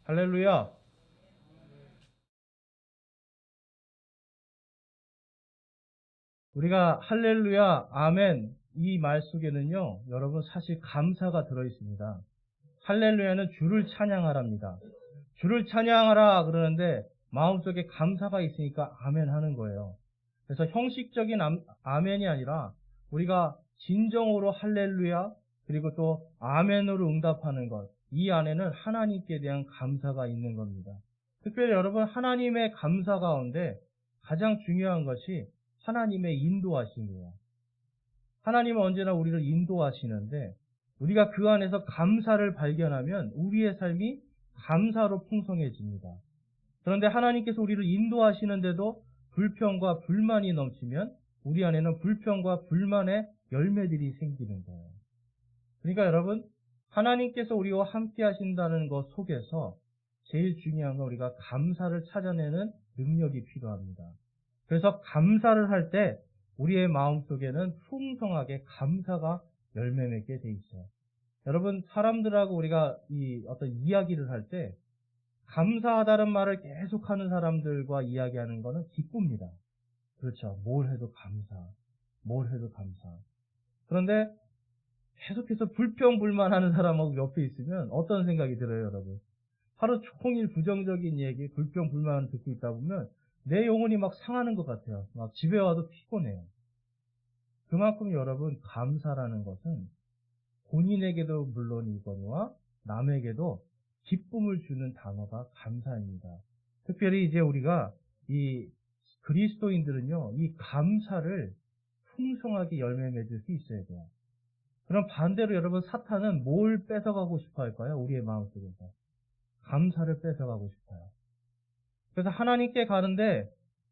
할렐루야. 우리가 할렐루야, 아멘 이 말 속에는요, 여러분 사실 감사가 들어 있습니다. 할렐루야는 주를 찬양하랍니다. 주를 찬양하라 그러는데 마음속에 감사가 있으니까 아멘 하는 거예요. 그래서 형식적인 아멘이 아니라 우리가 진정으로 할렐루야 그리고 또 아멘으로 응답하는 것, 이 안에는 하나님께 대한 감사가 있는 겁니다. 특별히 여러분, 하나님의 감사 가운데 가장 중요한 것이 하나님의 인도하심이에요. 하나님은 언제나 우리를 인도하시는데 우리가 그 안에서 감사를 발견하면 우리의 삶이 감사로 풍성해집니다. 그런데 하나님께서 우리를 인도하시는데도 불평과 불만이 넘치면 우리 안에는 불평과 불만의 열매들이 생기는 거예요. 그러니까 여러분, 하나님께서 우리와 함께 하신다는 것 속에서 제일 중요한 건 우리가 감사를 찾아내는 능력이 필요합니다. 그래서 감사를 할 때 우리의 마음속에는 풍성하게 감사가 열매 맺게 돼 있어요. 여러분, 사람들하고 우리가 어떤 이야기를 할 때 감사하다는 말을 계속하는 사람들과 이야기하는 거는 기쁩니다. 그렇죠. 뭘 해도 감사, 뭘 해도 감사. 그런데 계속해서 불평불만하는 사람하고 옆에 있으면 어떤 생각이 들어요, 여러분? 하루 종일 부정적인 얘기, 불평불만을 듣고 있다 보면 내 영혼이 막 상하는 것 같아요. 막 집에 와도 피곤해요. 그만큼 여러분, 감사라는 것은 본인에게도 물론이거니와 남에게도 기쁨을 주는 단어가 감사입니다. 특별히 이제 우리가 이 그리스도인들은요, 이 감사를 풍성하게 열매 맺을 수 있어야 돼요. 그럼 반대로 여러분, 사탄은 뭘 뺏어가고 싶어 할까요? 우리의 마음속에서. 감사를 뺏어가고 싶어요. 그래서 하나님께 가는데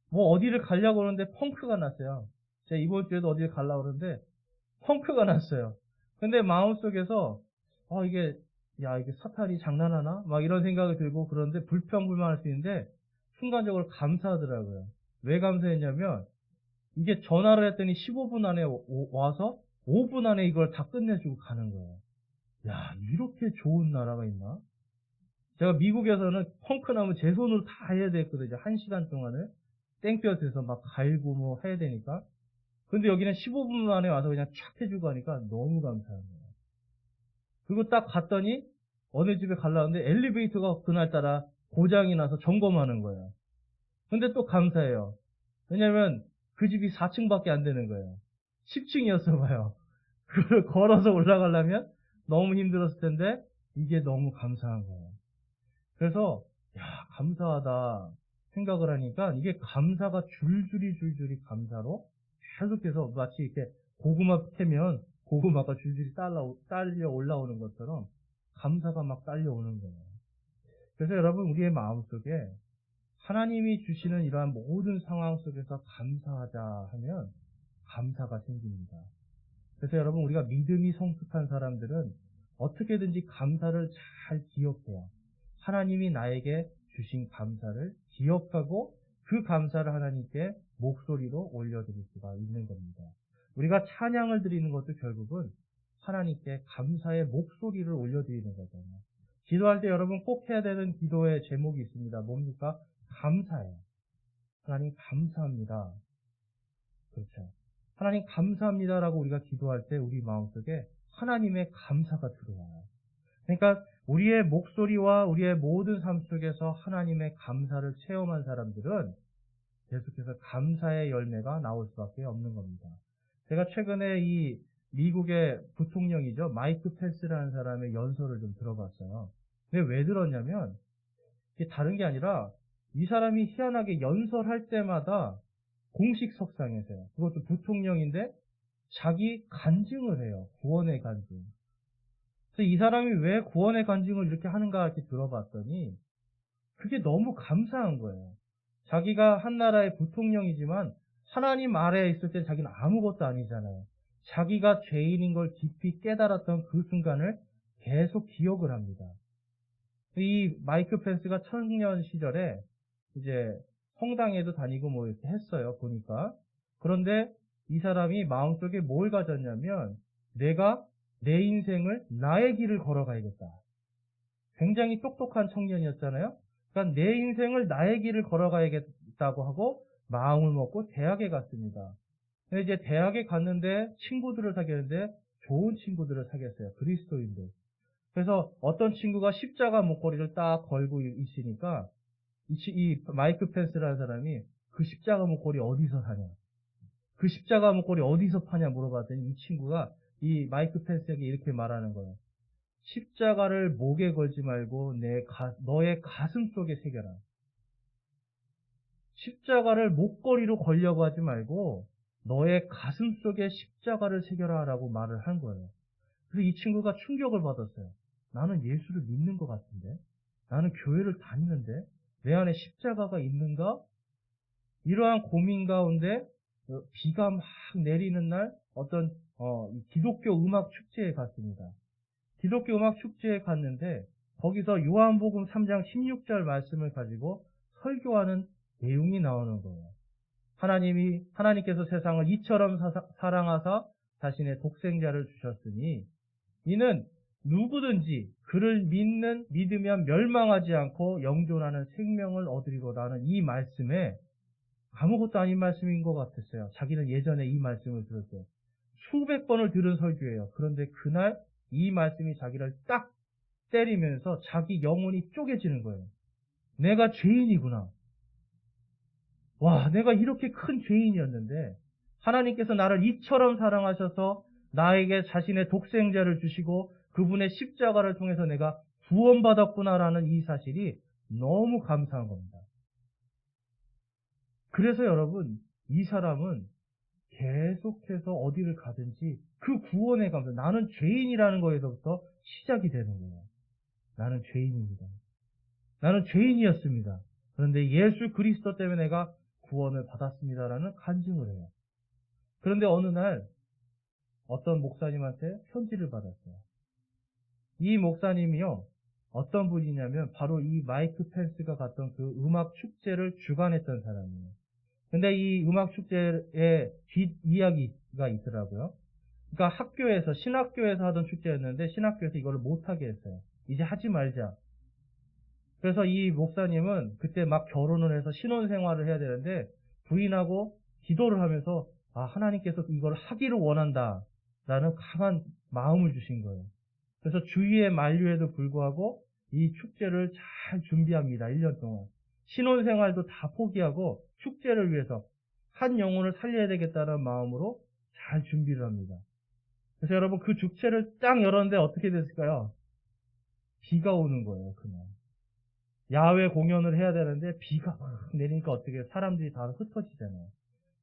뭐 어디를 가려고 그러는데 펑크가 났어요. 제가 이번 주에도 어디를 가려고 그러는데 펑크가 났어요. 근데 마음속에서 이게 사탄이 장난하나? 막 이런 생각이 들고 그런데 불평불만할 수 있는데 순간적으로 감사하더라고요. 왜 감사했냐면 이게 전화를 했더니 15분 안에 와서 5분 안에 이걸 다 끝내주고 가는 거예요. 야, 이렇게 좋은 나라가 있나? 제가 미국에서는 펑크 나면 제 손으로 다 해야 됐거든요. 1시간 동안을 땡볕에서 막 갈고 뭐 해야 되니까. 근데 여기는 15분 만에 와서 그냥 촥 해주고 하니까 너무 감사한 거예요. 그리고 딱 갔더니 어느 집에 가려는데 엘리베이터가 그날따라 고장이 나서 점검하는 거예요. 근데 또 감사해요. 왜냐면 그 집이 4층밖에 안 되는 거예요. 10층이었어 봐요. 그걸 걸어서 올라가려면 너무 힘들었을 텐데 이게 너무 감사한 거예요. 그래서 야, 감사하다 생각을 하니까 이게 감사가 줄줄이 감사로 계속해서 마치 이렇게 고구마 캐면 고구마가 줄줄이 딸려 올라오는 것처럼 감사가 막 딸려오는 거예요. 그래서 여러분, 우리의 마음속에 하나님이 주시는 이러한 모든 상황 속에서 감사하자 하면 감사가 생깁니다. 그래서 여러분, 우리가 믿음이 성숙한 사람들은 어떻게든지 감사를 잘 기억해요. 하나님이 나에게 주신 감사를 기억하고 그 감사를 하나님께 목소리로 올려드릴 수가 있는 겁니다. 우리가 찬양을 드리는 것도 결국은 하나님께 감사의 목소리를 올려드리는 거잖아요. 기도할 때 여러분 꼭 해야 되는 기도의 제목이 있습니다. 뭡니까? 감사예요. 하나님 감사합니다. 그렇죠. 하나님 감사합니다라고 우리가 기도할 때 우리 마음속에 하나님의 감사가 들어와요. 그러니까 우리의 목소리와 우리의 모든 삶 속에서 하나님의 감사를 체험한 사람들은 계속해서 감사의 열매가 나올 수밖에 없는 겁니다. 제가 최근에 이 미국의 부통령이죠. 마이크 펜스라는 사람의 연설을 좀 들어봤어요. 근데 왜 들었냐면 이게 다른 게 아니라 이 사람이 희한하게 연설할 때마다 공식 석상에서요. 그것도 부통령인데 자기 간증을 해요. 구원의 간증. 그래서 이 사람이 왜 구원의 간증을 이렇게 하는가 이렇게 들어봤더니 그게 너무 감사한 거예요. 자기가 한 나라의 부통령이지만 하나님 아래에 있을 때 자기는 아무것도 아니잖아요. 자기가 죄인인 걸 깊이 깨달았던 그 순간을 계속 기억을 합니다. 이 마이크 펜스가 청년 시절에 이제 성당에도 다니고 뭐 이렇게 했어요. 보니까. 그런데 이 사람이 마음속에 뭘 가졌냐면 내가 내 인생을 나의 길을 걸어가야겠다. 굉장히 똑똑한 청년이었잖아요. 그러니까 내 인생을 나의 길을 걸어가야겠다고 하고 마음을 먹고 대학에 갔습니다. 근데 이제 대학에 갔는데 친구들을 사귀었는데 좋은 친구들을 사귀었어요. 그리스도인들. 그래서 어떤 친구가 십자가 목걸이를 딱 걸고 있으니까 이 마이크 펜스라는 사람이 그 십자가 목걸이 어디서 사냐? 그 십자가 목걸이 어디서 파냐 물어봤더니 이 친구가 이 마이크 펜스에게 이렇게 말하는 거예요. 십자가를 목에 걸지 말고 너의 가슴 속에 새겨라. 십자가를 목걸이로 걸려고 하지 말고 너의 가슴 속에 십자가를 새겨라 라고 말을 한 거예요. 그래서 이 친구가 충격을 받았어요. 나는 예수를 믿는 것 같은데? 나는 교회를 다니는데? 내 안에 십자가가 있는가? 이러한 고민 가운데 비가 막 내리는 날 어떤 기독교 음악 축제에 갔습니다. 기독교 음악 축제에 갔는데 거기서 요한복음 3장 16절 말씀을 가지고 설교하는 내용이 나오는 거예요. 하나님께서 세상을 이처럼 사랑하사 자신의 독생자를 주셨으니 이는 누구든지 그를 믿으면 멸망하지 않고 영존하는 생명을 얻으리로라는 이 말씀에 아무것도 아닌 말씀인 것 같았어요. 자기는 예전에 이 말씀을 들었어요. 수백 번을 들은 설교예요. 그런데 그날 이 말씀이 자기를 딱 때리면서 자기 영혼이 쪼개지는 거예요. 내가 죄인이구나. 와, 내가 이렇게 큰 죄인이었는데 하나님께서 나를 이처럼 사랑하셔서 나에게 자신의 독생자를 주시고 그분의 십자가를 통해서 내가 구원받았구나라는 이 사실이 너무 감사한 겁니다. 그래서 여러분, 이 사람은 계속해서 어디를 가든지 그 구원의 감사, 나는 죄인이라는 거에서부터 시작이 되는 거예요. 나는 죄인입니다. 나는 죄인이었습니다. 그런데 예수 그리스도 때문에 내가 구원을 받았습니다라는 간증을 해요. 그런데 어느 날 어떤 목사님한테 편지를 받았어요. 이 목사님이요, 어떤 분이냐면 바로 이 마이크 펜스가 갔던 그 음악 축제를 주관했던 사람이에요. 근데 이 음악 축제에 뒷이야기가 있더라고요. 그러니까 신학교에서 하던 축제였는데 신학교에서 이걸 못하게 했어요. 이제 하지 말자. 그래서 이 목사님은 그때 막 결혼을 해서 신혼생활을 해야 되는데 부인하고 기도를 하면서 하나님께서 이걸 하기를 원한다 라는 강한 마음을 주신 거예요. 그래서 주위의 만류에도 불구하고 이 축제를 잘 준비합니다. 1년 동안. 신혼생활도 다 포기하고 축제를 위해서 한 영혼을 살려야 되겠다는 마음으로 잘 준비를 합니다. 그래서 여러분 그 축제를 딱 열었는데 어떻게 됐을까요? 비가 오는 거예요. 그날. 야외 공연을 해야 되는데 비가 막 내리니까 어떻게 사람들이 다 흩어지잖아요.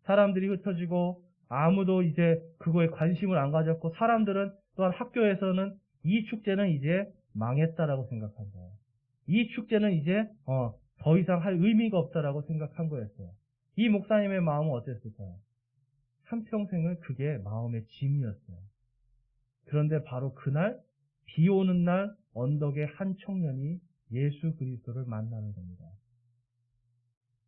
사람들이 흩어지고 아무도 이제 그거에 관심을 안 가졌고 사람들은 또한 학교에서는 이 축제는 이제 망했다라고 생각한 거예요. 이 축제는 이제 더 이상 할 의미가 없다라고 생각한 거였어요. 이 목사님의 마음은 어땠을까요? 한평생을 그게 마음의 짐이었어요. 그런데 바로 그날 비 오는 날 언덕에 한 청년이 예수 그리스도를 만나는 겁니다.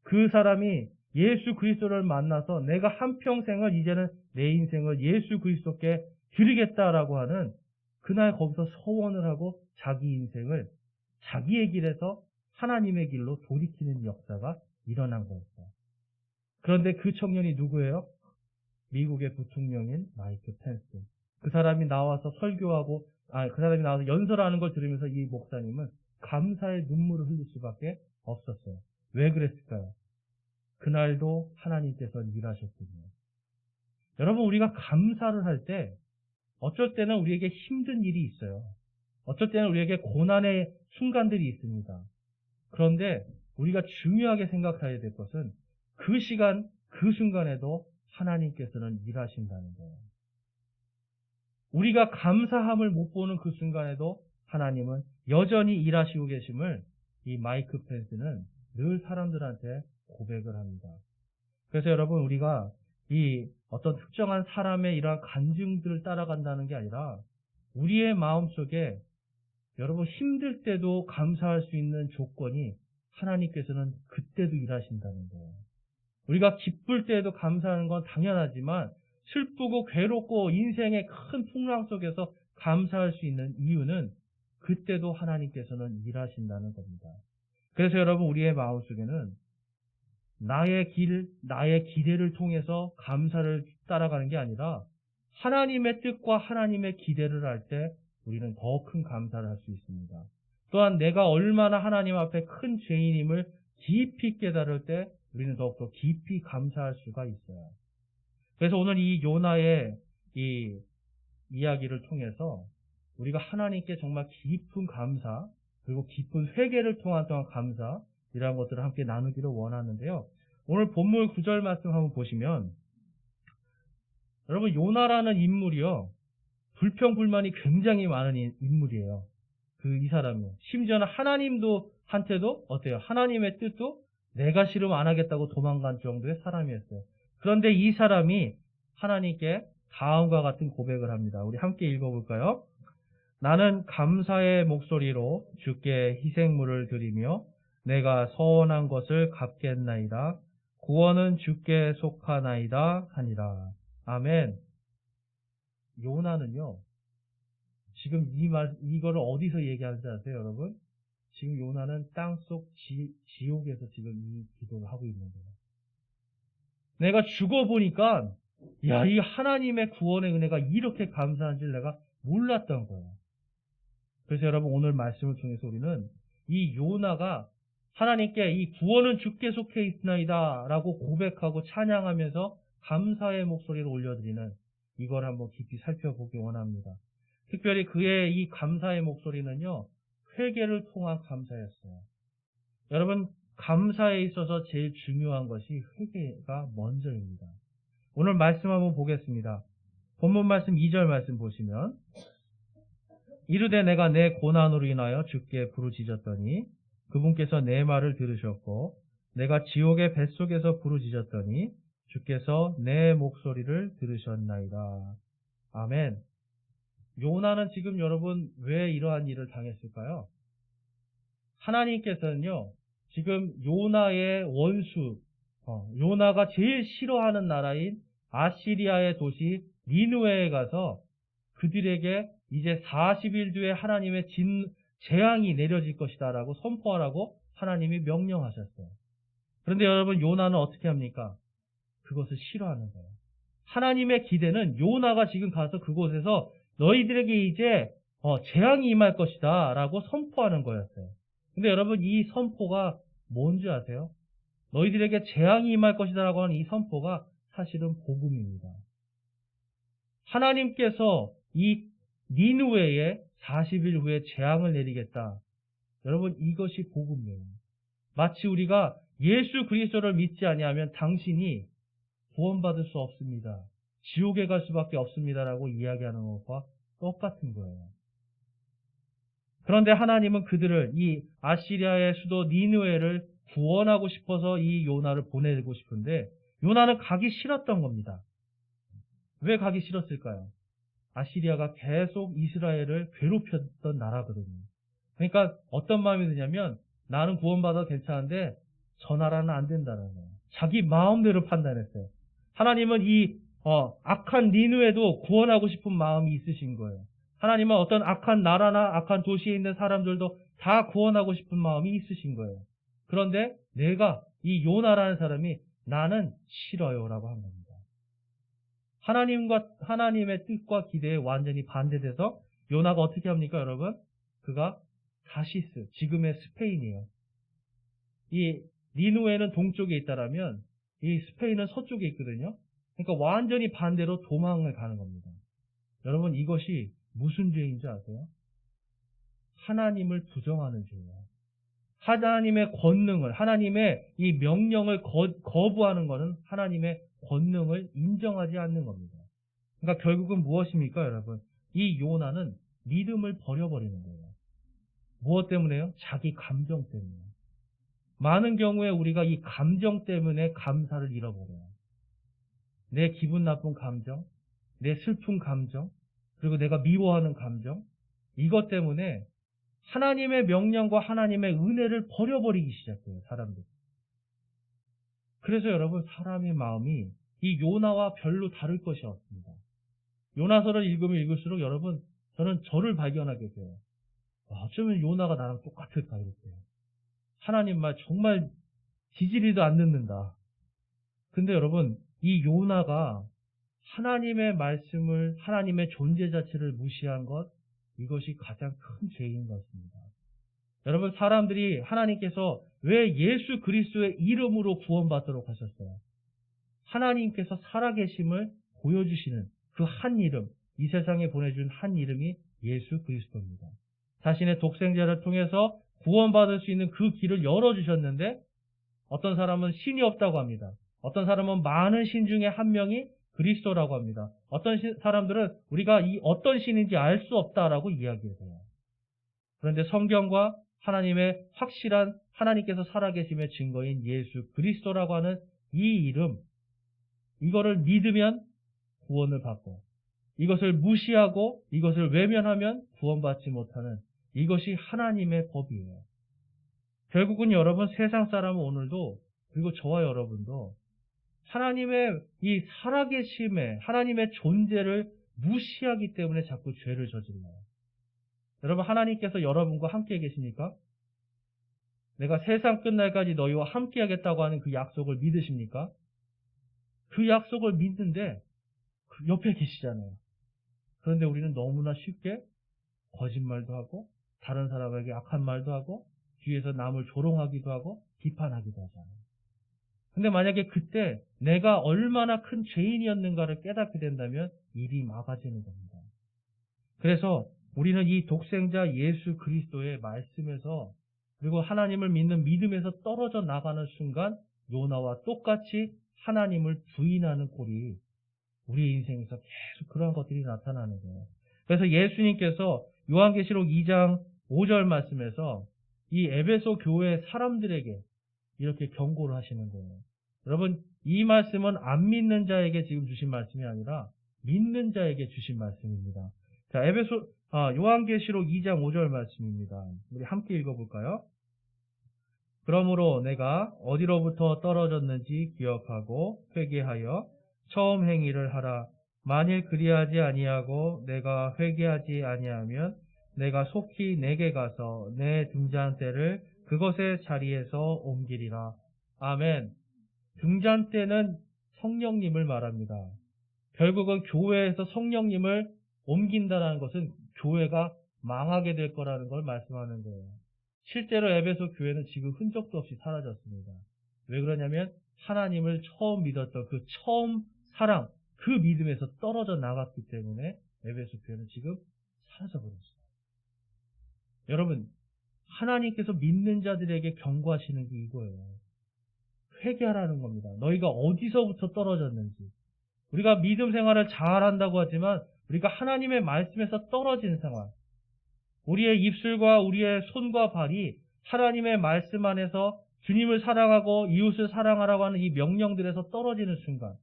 그 사람이 예수 그리스도를 만나서 내가 한평생을 이제는 내 인생을 예수 그리스도께 드리겠다라고 하는 그날 거기서 서원을 하고 자기 인생을 자기의 길에서 하나님의 길로 돌이키는 역사가 일어난 거였어요. 그런데 그 청년이 누구예요? 미국의 부통령인 마이크 펜스. 그 사람이 나와서 그 사람이 나와서 연설하는 걸 들으면서 이 목사님은 감사의 눈물을 흘릴 수밖에 없었어요. 왜 그랬을까요? 그날도 하나님께서 일하셨군요. 여러분, 우리가 감사를 할 때 어쩔 때는 우리에게 힘든 일이 있어요. 어쩔 때는 우리에게 고난의 순간들이 있습니다. 그런데 우리가 중요하게 생각해야 될 것은 그 시간, 그 순간에도 하나님께서는 일하신다는 거예요. 우리가 감사함을 못 보는 그 순간에도 하나님은 여전히 일하시고 계심을 이 마이크 펜스는 늘 사람들한테 고백을 합니다. 그래서 여러분, 우리가 이 어떤 특정한 사람의 이러한 간증들을 따라간다는 게 아니라 우리의 마음속에 여러분 힘들 때도 감사할 수 있는 조건이 하나님께서는 그때도 일하신다는 거예요. 우리가 기쁠 때에도 감사하는 건 당연하지만 슬프고 괴롭고 인생의 큰 풍랑 속에서 감사할 수 있는 이유는 그때도 하나님께서는 일하신다는 겁니다. 그래서 여러분 우리의 마음속에는 나의 길, 나의 기대를 통해서 감사를 따라가는 게 아니라 하나님의 뜻과 하나님의 기대를 할 때 우리는 더 큰 감사를 할 수 있습니다. 또한 내가 얼마나 하나님 앞에 큰 죄인임을 깊이 깨달을 때 우리는 더욱더 깊이 감사할 수가 있어요. 그래서 오늘 이 요나의 이 이야기를 통해서 우리가 하나님께 정말 깊은 감사, 그리고 깊은 회개를 통한 감사, 이러한 것들을 함께 나누기를 원하는데요. 오늘 본문 9절 말씀 한번 보시면, 여러분 요나라는 인물이요, 불평불만이 굉장히 많은 인물이에요. 이 사람이요. 심지어는 하나님도 한테도 어때요? 하나님의 뜻도 내가 싫으면 안 하겠다고 도망간 정도의 사람이었어요. 그런데 이 사람이 하나님께 다음과 같은 고백을 합니다. 우리 함께 읽어볼까요? 나는 감사의 목소리로 주께 희생물을 드리며 내가 서원한 것을 갚겠나이다. 구원은 주께 속하나이다 하니라. 아멘. 요나는요, 지금 이거를 어디서 얘기하는지 아세요, 여러분? 지금 요나는 땅속 지옥에서 지금 이 기도를 하고 있는 거예요. 내가 죽어보니까, 야, 이 하나님의 구원의 은혜가 이렇게 감사한 줄 내가 몰랐던 거예요. 그래서 여러분 오늘 말씀을 통해서 우리는 이 요나가 하나님께 이 구원은 주께 속해 있나이다 라고 고백하고 찬양하면서 감사의 목소리를 올려드리는 이걸 한번 깊이 살펴보기 원합니다. 특별히 그의 이 감사의 목소리는요, 회개를 통한 감사였어요. 여러분, 감사에 있어서 제일 중요한 것이 회개가 먼저입니다. 오늘 말씀 한번 보겠습니다. 본문 말씀 2절 말씀 보시면, 이르되 내가 내 고난으로 인하여 주께 부르짖었더니 그분께서 내 말을 들으셨고 내가 지옥의 뱃속에서 부르짖었더니 주께서 내 목소리를 들으셨나이다. 아멘. 요나는 지금 여러분 왜 이러한 일을 당했을까요? 하나님께서는요, 지금 요나의 원수, 요나가 제일 싫어하는 나라인 아시리아의 도시 니느웨에 가서 그들에게 이제 40일 뒤에 하나님의 재앙이 내려질 것이다 라고 선포하라고 하나님이 명령하셨어요. 그런데 여러분 요나는 어떻게 합니까? 그것을 싫어하는 거예요. 하나님의 기대는 요나가 지금 가서 그곳에서 너희들에게 이제 재앙이 임할 것이다 라고 선포하는 거였어요. 근데 여러분 이 선포가 뭔지 아세요? 너희들에게 재앙이 임할 것이다 라고 하는 이 선포가 사실은 복음입니다. 하나님께서 이 니느웨에 40일 후에 재앙을 내리겠다. 여러분 이것이 복음이에요. 마치 우리가 예수 그리스도를 믿지 아니하면 당신이 구원받을 수 없습니다. 지옥에 갈 수밖에 없습니다라고 이야기하는 것과 똑같은 거예요. 그런데 하나님은 그들을 이 아시리아의 수도 니느웨를 구원하고 싶어서 이 요나를 보내고 싶은데 요나는 가기 싫었던 겁니다. 왜 가기 싫었을까요? 아시리아가 계속 이스라엘을 괴롭혔던 나라거든요. 그러니까 어떤 마음이 드냐면 나는 구원받아도 괜찮은데 저 나라는 안 된다는 거예요. 자기 마음대로 판단했어요. 하나님은 이 악한 니느웨도 구원하고 싶은 마음이 있으신 거예요. 하나님은 어떤 악한 나라나 악한 도시에 있는 사람들도 다 구원하고 싶은 마음이 있으신 거예요. 그런데 내가 이 요나라는 사람이 나는 싫어요라고 한 겁니다. 하나님의 뜻과 기대에 완전히 반대돼서 요나가 어떻게 합니까, 여러분? 그가 다시스, 지금의 스페인이에요. 이 니느웨는 동쪽에 있다라면 이 스페인은 서쪽에 있거든요. 그러니까 완전히 반대로 도망을 가는 겁니다. 여러분 이것이 무슨 죄인지 아세요? 하나님을 부정하는 죄예요. 하나님의 권능을, 하나님의 이 명령을 거부하는 것은 하나님의 권능을 인정하지 않는 겁니다. 그러니까 결국은 무엇입니까, 여러분? 이 요나는 믿음을 버려버리는 거예요. 무엇 때문에요? 자기 감정 때문에. 많은 경우에 우리가 이 감정 때문에 감사를 잃어버려요. 내 기분 나쁜 감정, 내 슬픈 감정, 그리고 내가 미워하는 감정, 이것 때문에 하나님의 명령과 하나님의 은혜를 버려버리기 시작해요, 사람들. 그래서 여러분, 사람의 마음이 이 요나와 별로 다를 것이 없습니다. 요나서를 읽으면 읽을수록 여러분, 저는 저를 발견하게 돼요. 어쩌면 요나가 나랑 똑같을까 이랬대요. 하나님 말 정말 지지리도 안 듣는다. 근데 여러분, 이 요나가 하나님의 말씀을, 하나님의 존재 자체를 무시한 것, 이것이 가장 큰 죄인 것입니다. 여러분, 사람들이 하나님께서 왜 예수 그리스도의 이름으로 구원받도록 하셨어요? 하나님께서 살아계심을 보여주시는 그 한 이름, 이 세상에 보내준 한 이름이 예수 그리스도입니다. 자신의 독생자를 통해서 구원받을 수 있는 그 길을 열어주셨는데, 어떤 사람은 신이 없다고 합니다. 어떤 사람은 많은 신 중에 한 명이 그리스도라고 합니다. 어떤 사람들은 우리가 이 어떤 신인지 알 수 없다라고 이야기해요. 그런데 성경과 하나님의 확실한 하나님께서 살아계심의 증거인 예수 그리스도라고 하는 이 이름, 이거를 믿으면 구원을 받고, 이것을 무시하고 이것을 외면하면 구원받지 못하는, 이것이 하나님의 법이에요. 결국은 여러분, 세상 사람은 오늘도, 그리고 저와 여러분도 하나님의 이 살아계심에, 하나님의 존재를 무시하기 때문에 자꾸 죄를 저질러요. 여러분, 하나님께서 여러분과 함께 계십니까? 내가 세상 끝날까지 너희와 함께 하겠다고 하는 그 약속을 믿으십니까? 그 약속을 믿는데 그 옆에 계시잖아요. 그런데 우리는 너무나 쉽게 거짓말도 하고, 다른 사람에게 악한 말도 하고, 뒤에서 남을 조롱하기도 하고 비판하기도 하잖아요. 근데 만약에 그때 내가 얼마나 큰 죄인이었는가를 깨닫게 된다면 일이 막아지는 겁니다. 그래서 우리는 이 독생자 예수 그리스도의 말씀에서, 그리고 하나님을 믿는 믿음에서 떨어져 나가는 순간 요나와 똑같이 하나님을 부인하는 꼴이 우리 인생에서 계속 그런 것들이 나타나는 거예요. 그래서 예수님께서 요한계시록 2장 5절 말씀에서 이 에베소 교회 사람들에게 이렇게 경고를 하시는 거예요. 여러분, 이 말씀은 안 믿는 자에게 지금 주신 말씀이 아니라 믿는 자에게 주신 말씀입니다. 자, 요한계시록 2장 5절 말씀입니다. 우리 함께 읽어볼까요? 그러므로 내가 어디로부터 떨어졌는지 기억하고 회개하여 처음 행위를 하라. 만일 그리하지 아니하고 내가 회개하지 아니하면 내가 속히 내게 가서 내 등잔대를 그것의 자리에서 옮기리라. 아멘. 등잔대는 성령님을 말합니다. 결국은 교회에서 성령님을 옮긴다는 것은 교회가 망하게 될 거라는 걸 말씀하는 거예요. 실제로 에베소 교회는 지금 흔적도 없이 사라졌습니다. 왜 그러냐면 하나님을 처음 믿었던 그 처음 사랑, 그 믿음에서 떨어져 나갔기 때문에 에베소 교회는 지금 사라져버렸어요. 여러분, 하나님께서 믿는 자들에게 경고하시는 게 이거예요. 회개하라는 겁니다. 너희가 어디서부터 떨어졌는지. 우리가 믿음 생활을 잘한다고 하지만 우리가 하나님의 말씀에서 떨어진 생활, 우리의 입술과 우리의 손과 발이 하나님의 말씀 안에서 주님을 사랑하고 이웃을 사랑하라고 하는 이 명령들에서 떨어지는 순간,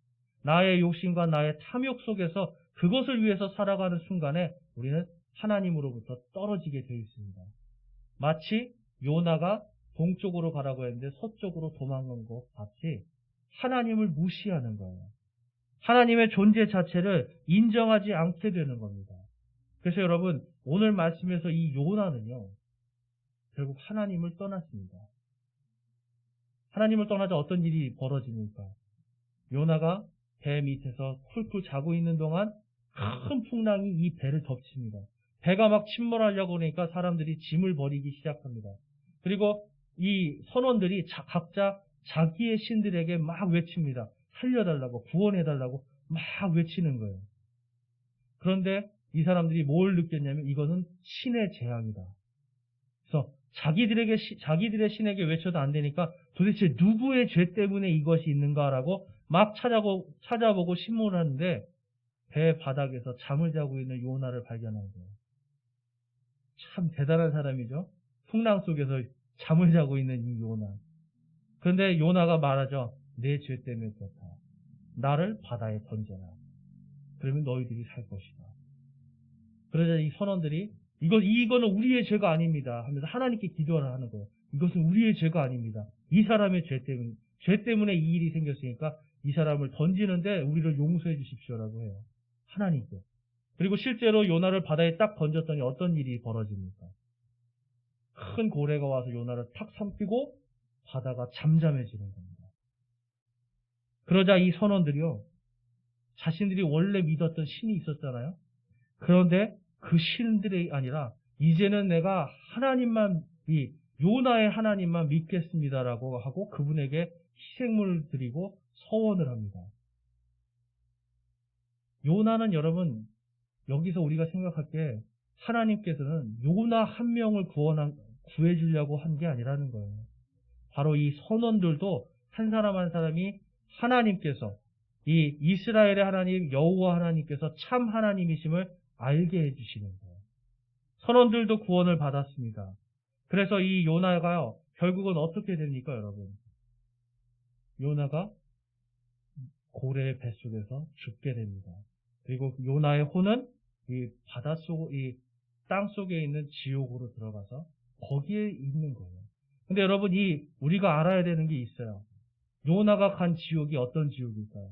나의 욕심과 나의 탐욕 속에서 그것을 위해서 살아가는 순간에 우리는 하나님으로부터 떨어지게 되어 있습니다. 마치 요나가 동쪽으로 가라고 했는데 서쪽으로 도망간 것 같이 하나님을 무시하는 거예요. 하나님의 존재 자체를 인정하지 않게 되는 겁니다. 그래서 여러분, 오늘 말씀에서 이 요나는요, 결국 하나님을 떠났습니다. 하나님을 떠나자 어떤 일이 벌어집니까? 요나가 배 밑에서 쿨쿨 자고 있는 동안 큰 풍랑이 이 배를 덮칩니다. 배가 막 침몰하려고 하니까 사람들이 짐을 버리기 시작합니다. 그리고 이 선원들이 각자 자기의 신들에게 막 외칩니다. 살려달라고, 구원해달라고 막 외치는 거예요. 그런데 이 사람들이 뭘 느꼈냐면 이거는 신의 재앙이다. 그래서 자기들의 신에게 외쳐도 안 되니까 도대체 누구의 죄 때문에 이것이 있는가라고 막 찾아보고 신문하는데 배 바닥에서 잠을 자고 있는 요나를 발견한 거예요. 참 대단한 사람이죠. 풍랑 속에서 잠을 자고 있는 이 요나. 그런데 요나가 말하죠. 내 죄 때문에 그렇다. 나를 바다에 던져라. 그러면 너희들이 살 것이다. 그러자 이 선원들이 이거는 우리의 죄가 아닙니다 하면서 하나님께 기도를 하는 거예요. 이것은 우리의 죄가 아닙니다. 이 사람의 죄 때문에 이 일이 생겼으니까 이 사람을 던지는데 우리를 용서해 주십시오라고 해요. 하나님께. 그리고 실제로 요나를 바다에 딱 던졌더니 어떤 일이 벌어집니까? 큰 고래가 와서 요나를 탁 삼키고 바다가 잠잠해지는 겁니다. 그러자 이 선원들이요, 자신들이 원래 믿었던 신이 있었잖아요. 그런데 그 신들이 아니라 이제는 내가 하나님만, 이 요나의 하나님만 믿겠습니다라고 하고 그분에게 희생물을 드리고 서원을 합니다. 요나는 여러분, 여기서 우리가 생각할 게 하나님께서는 요나 한 명을 구해주려고 한 게 아니라는 거예요. 바로 이 선원들도 한 사람 한 사람이 하나님께서, 이 이스라엘의 하나님 여호와 하나님께서 참 하나님이심을 알게 해주시는 거예요. 선원들도 구원을 받았습니다. 그래서 이 요나가요, 결국은 어떻게 됩니까, 여러분? 요나가 고래의 뱃속에서 죽게 됩니다. 그리고 요나의 혼은 이 바닷속, 이 땅속에 있는 지옥으로 들어가서 거기에 있는 거예요. 근데 여러분, 우리가 알아야 되는 게 있어요. 요나가 간 지옥이 어떤 지옥일까요?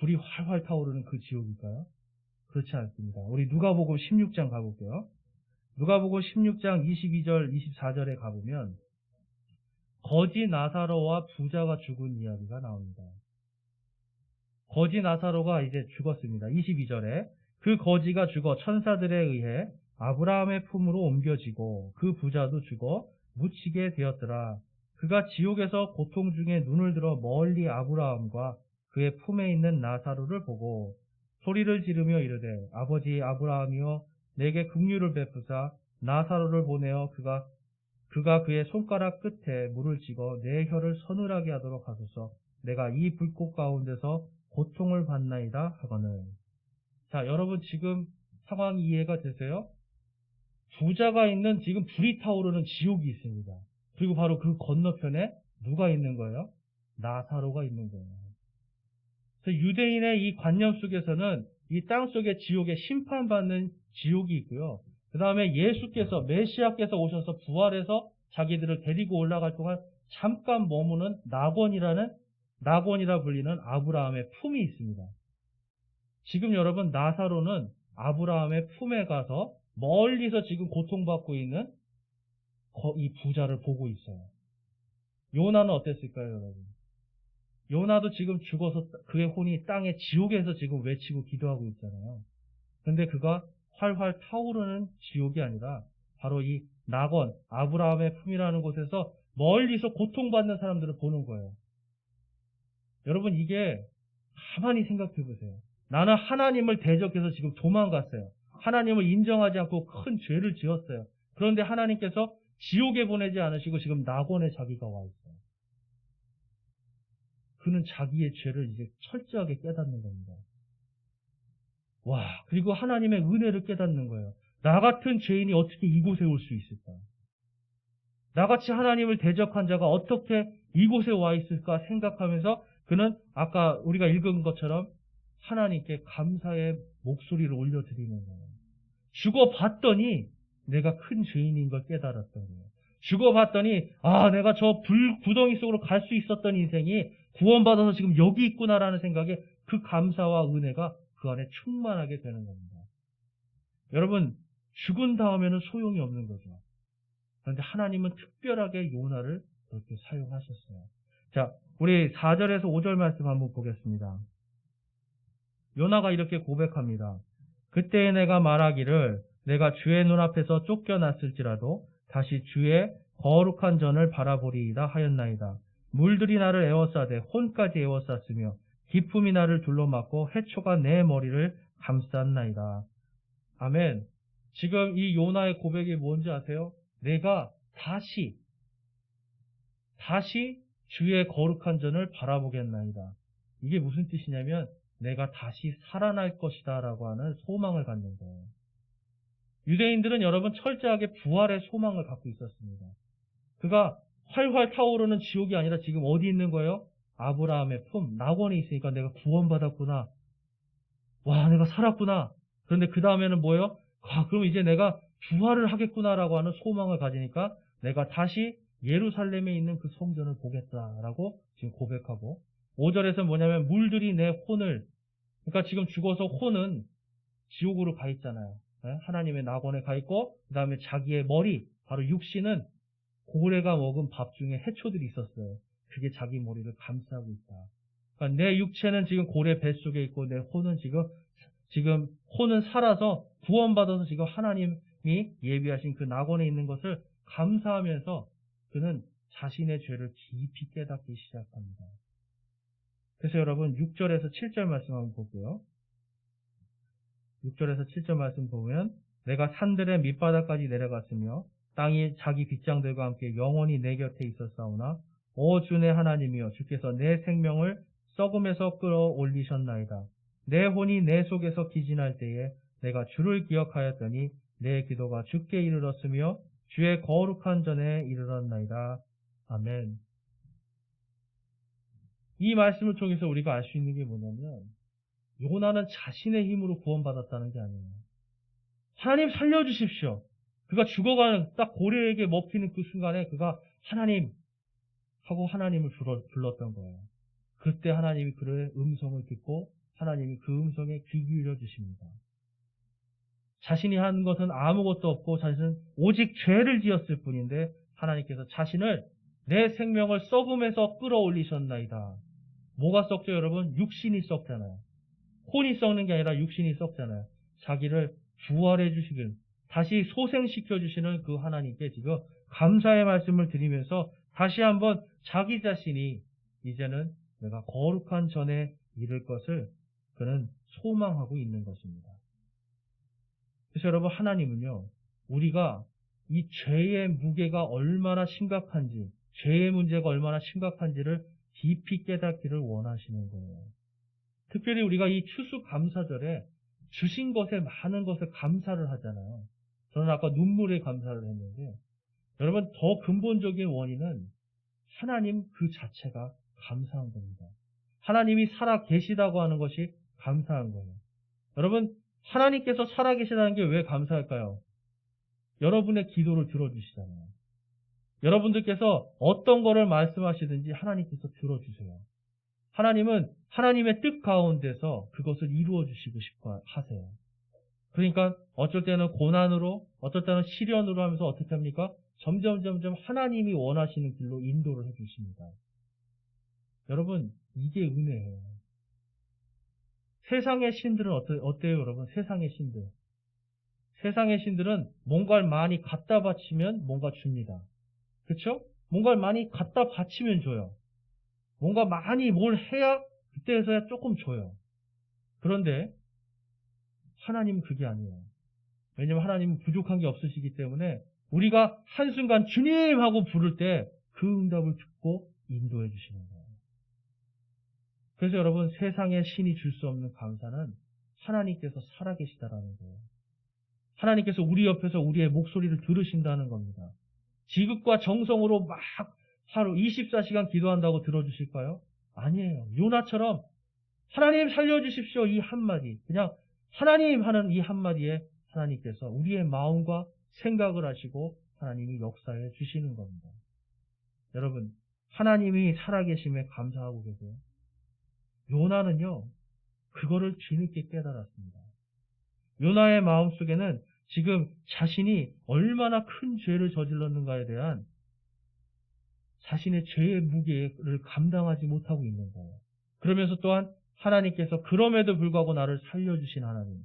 불이 활활 타오르는 그 지옥일까요? 그렇지 않습니다. 우리 누가복음 16장 가볼게요. 누가복음 16장 22절, 24절에 가보면 거지 나사로와 부자가 죽은 이야기가 나옵니다. 거지 나사로가 이제 죽었습니다. 22절에 그 거지가 죽어 천사들에 의해 아브라함의 품으로 옮겨지고 그 부자도 죽어 묻히게 되었더라. 그가 지옥에서 고통 중에 눈을 들어 멀리 아브라함과 그의 품에 있는 나사로를 보고 소리를 지르며 이르되 아버지 아브라함이여 내게 긍휼을 베푸사 나사로를 보내어 그가 그의 손가락 끝에 물을 찍어 내 혀를 서늘하게 하도록 하소서. 내가 이 불꽃 가운데서 고통을 받나이다 하거늘. 자, 여러분 지금 상황이 이해가 되세요? 부자가 있는 지금 불이 타오르는 지옥이 있습니다. 그리고 바로 그 건너편에 누가 있는 거예요? 나사로가 있는 거예요. 그래서 유대인의 이 관념 속에서는 이 땅 속의 지옥에 심판받는 지옥이 있고요. 그 다음에 예수께서, 메시아께서 오셔서 부활해서 자기들을 데리고 올라갈 동안 잠깐 머무는 낙원이라 불리는 아브라함의 품이 있습니다. 지금 여러분 나사로는 아브라함의 품에 가서 멀리서 지금 고통받고 있는 이 부자를 보고 있어요. 요나는 어땠을까요, 여러분? 요나도 지금 죽어서 그의 혼이 땅의 지옥에서 지금 외치고 기도하고 있잖아요. 근데 그가 활활 타오르는 지옥이 아니라 바로 이 낙원, 아브라함의 품이라는 곳에서 멀리서 고통받는 사람들을 보는 거예요. 여러분 이게 가만히 생각해 보세요. 나는 하나님을 대적해서 지금 도망갔어요. 하나님을 인정하지 않고 큰 죄를 지었어요. 그런데 하나님께서 지옥에 보내지 않으시고 지금 낙원에 자기가 와 있어요. 그는 자기의 죄를 이제 철저하게 깨닫는 겁니다. 와, 그리고 하나님의 은혜를 깨닫는 거예요. 나 같은 죄인이 어떻게 이곳에 올 수 있을까? 나같이 하나님을 대적한 자가 어떻게 이곳에 와 있을까 생각하면서 그는 아까 우리가 읽은 것처럼 하나님께 감사의 목소리를 올려드리는 거예요. 죽어봤더니 내가 큰 죄인인 걸 깨달았던 거예요. 죽어봤더니 내가 저 불구덩이 속으로 갈 수 있었던 인생이 구원받아서 지금 여기 있구나라는 생각에 그 감사와 은혜가 그 안에 충만하게 되는 겁니다. 여러분 죽은 다음에는 소용이 없는 거죠. 그런데 하나님은 특별하게 요나를 그렇게 사용하셨어요. 자, 우리 4절에서 5절 말씀 한번 보겠습니다. 요나가 이렇게 고백합니다. 그때에 내가 말하기를 내가 주의 눈앞에서 쫓겨났을지라도 다시 주의 거룩한 전을 바라보리이다 하였나이다. 물들이 나를 에워싸되 혼까지 에워쌌으며 기품이 나를 둘러막고 해초가 내 머리를 감쌌나이다. 아멘. 지금 이 요나의 고백이 뭔지 아세요? 내가 다시 주의 거룩한 전을 바라보겠나이다. 이게 무슨 뜻이냐면 내가 다시 살아날 것이다 라고 하는 소망을 갖는 거예요. 유대인들은 여러분 철저하게 부활의 소망을 갖고 있었습니다. 그가 활활 타오르는 지옥이 아니라 지금 어디 있는 거예요? 아브라함의 품, 낙원에 있으니까 내가 구원받았구나. 와, 내가 살았구나. 그런데 그 다음에는 뭐예요? 그럼 이제 내가 부활을 하겠구나라고 하는 소망을 가지니까 내가 다시 예루살렘에 있는 그 성전을 보겠다라고 지금 고백하고 5절에서 뭐냐면 물들이 내 혼을, 그러니까 지금 죽어서 혼은 지옥으로 가 있잖아요. 하나님의 낙원에 가 있고 그 다음에 자기의 머리, 바로 육신은 고래가 먹은 밥 중에 해초들이 있었어요. 그게 자기 머리를 감싸고 있다. 그러니까 내 육체는 지금 고래 뱃속에 있고 내 혼은 지금 혼은 살아서 구원받아서 지금 하나님이 예비하신 그 낙원에 있는 것을 감사하면서 그는 자신의 죄를 깊이 깨닫기 시작합니다. 그래서 여러분 6절에서 7절 말씀 한번 볼게요. 6절에서 7절 말씀 보면 내가 산들의 밑바닥까지 내려갔으며 땅이 자기 빗장들과 함께 영원히 내 곁에 있었사오나 오 주 내 하나님이여 주께서 내 생명을 썩음에서 끌어올리셨나이다. 내 혼이 내 속에서 기진할 때에 내가 주를 기억하였더니 내 기도가 주께 이르렀으며 주의 거룩한 전에 이르렀나이다. 아멘. 이 말씀을 통해서 우리가 알 수 있는 게 뭐냐면 요나는 자신의 힘으로 구원받았다는 게 아니에요. 하나님 살려주십시오. 그가 죽어가는 딱 고래에게 먹히는 그 순간에 그가 하나님 하고 하나님을 불렀던 거예요. 그때 하나님이 그의 음성을 듣고 하나님이 그 음성에 귀 기울여 주십니다. 자신이 한 것은 아무것도 없고 자신은 오직 죄를 지었을 뿐인데 하나님께서 자신을 내 생명을 썩음에서 끌어올리셨나이다. 뭐가 썩죠 여러분? 육신이 썩잖아요. 혼이 썩는 게 아니라 육신이 썩잖아요. 자기를 부활해 주시길 다시 소생시켜 주시는 그 하나님께 지금 감사의 말씀을 드리면서 다시 한번 자기 자신이 이제는 내가 거룩한 전에 이를 것을 그는 소망하고 있는 것입니다. 그래서 여러분 하나님은요 우리가 이 죄의 무게가 얼마나 심각한지 죄의 문제가 얼마나 심각한지를 깊이 깨닫기를 원하시는 거예요. 특별히 우리가 이 추수감사절에 주신 것에 많은 것을 감사를 하잖아요. 저는 아까 눈물에 감사를 했는데 여러분 더 근본적인 원인은 하나님 그 자체가 감사한 겁니다. 하나님이 살아 계시다고 하는 것이 감사한 거예요. 여러분 하나님께서 살아 계시다는 게 왜 감사할까요? 여러분의 기도를 들어주시잖아요. 여러분들께서 어떤 거를 말씀하시든지 하나님께서 들어주세요. 하나님은 하나님의 뜻 가운데서 그것을 이루어 주시고 싶어 하세요. 그러니까 어쩔 때는 고난으로 어쩔 때는 시련으로 하면서 어떻게 합니까? 점점 하나님이 원하시는 길로 인도를 해주십니다. 여러분 이게 은혜예요. 세상의 신들은 어때요 여러분? 세상의 신들. 세상의 신들은 뭔가를 많이 갖다 바치면 뭔가 줍니다. 그렇죠? 뭔가를 많이 갖다 바치면 줘요. 뭔가 많이 뭘 해야 그때서야 조금 줘요. 그런데 하나님은 그게 아니에요. 왜냐하면 하나님은 부족한 게 없으시기 때문에 우리가 한순간 주님 하고 부를 때 그 응답을 듣고 인도해 주시는 거예요. 그래서 여러분 세상에 신이 줄 수 없는 감사는 하나님께서 살아계시다라는 거예요. 하나님께서 우리 옆에서 우리의 목소리를 들으신다는 겁니다. 지극과 정성으로 막 하루 24시간 기도한다고 들어주실까요? 아니에요. 요나처럼 하나님 살려주십시오 이 한마디 그냥 하나님 하는 이 한마디에 하나님께서 우리의 마음과 생각을 하시고 하나님이 역사해 주시는 겁니다. 여러분 하나님이 살아계심에 감사하고 계세요. 요나는요 그거를 뒤늦게 깨달았습니다. 요나의 마음속에는 지금 자신이 얼마나 큰 죄를 저질렀는가에 대한 자신의 죄의 무게를 감당하지 못하고 있는 거예요. 그러면서 또한 하나님께서 그럼에도 불구하고 나를 살려주신 하나님,